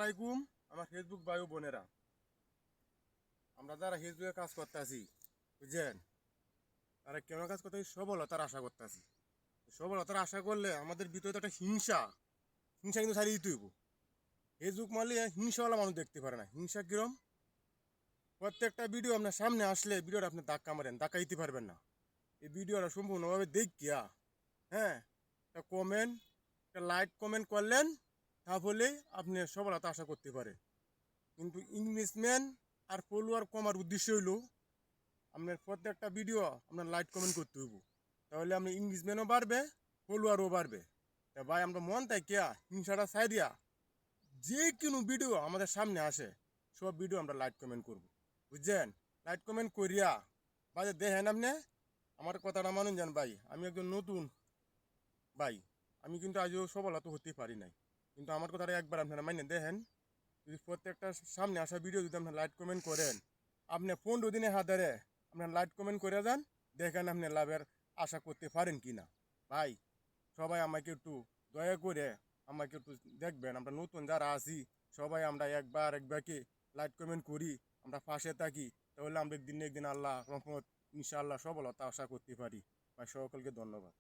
আলাইকুম আমার ফেসবুক ভাই ও বোনেরা। আমরা যারা ফেসবুকে কাজ করতেছি, বুঝছেন, তারা কেমন কাজ করতে সফলতার আশা করতেছি। সফলতার আশা করলে আমাদের ভিতরে তো একটা হিংসা হিংসা কিন্তু ছাড়িয়ে দিতে হইব। ফেসবুক মারলে হিংসাওয়ালা মানুষ দেখতে পারে না। হিংসা কিরম? প্রত্যেকটা ভিডিও আপনার সামনে আসলে ভিডিওটা আপনি ধাক্কা মারেন, ধাক্কা দিতে পারবেন না। এই ভিডিওটা সম্পূর্ণভাবে দেখিয়া, হ্যাঁ, একটা কমেন্ট, একটা লাইক কমেন্ট করলেন, তাহলে আপনি সফলতা আশা করতে পারেন। কিন্তু ইংলিশম্যান আর ফলোয়ার কমার উদ্দেশ্য হইল আপনার প্রত্যেকটা ভিডিও আপনার লাইক কমেন্ট করতে হইব, তাহলে আপনার ইংলিশম্যানও বাড়বে, ফলোয়ারও বাড়বে। তা ভাই আমরা মন তাই কেয়া হিংসাটা চাই দিয়া যে কোনো ভিডিও আমাদের সামনে আসে সব ভিডিও আমরা লাইক কমেন্ট করব, বুঝছেন? লাইক কমেন্ট করিয়া ভাই দেখেন আপনি আমার কথাটা মানুন যান ভাই, আমি একজন নতুন ভাই, আমি কিন্তু আজও সফলতা হতে পারি নাই, কিন্তু আমার কথাটা একবার আপনারা মাইনে দেখেন। যদি প্রত্যেকটা সামনে আসা ভিডিও যদি আপনার লাইক কমেন্ট করেন, আপনি 15 দিনে হাজারে আপনার লাইক কমেন্ট করে যান, দেখেন আপনি লাভের আশা করতে পারেন কি না। ভাই সবাই আমাকে একটু দয়া করে আমাকে একটু দেখবেন, আমরা নতুন যারা আছি সবাই আমরা একবার একবারকে লাইক কমেন্ট করি, আমরা পাশে থাকি, তাহলে আমরা একদিন না একদিন আল্লাহ রহমত ইনশাআল্লাহ সফলতা আশা করতে পারি। ভাই সকলকে ধন্যবাদ।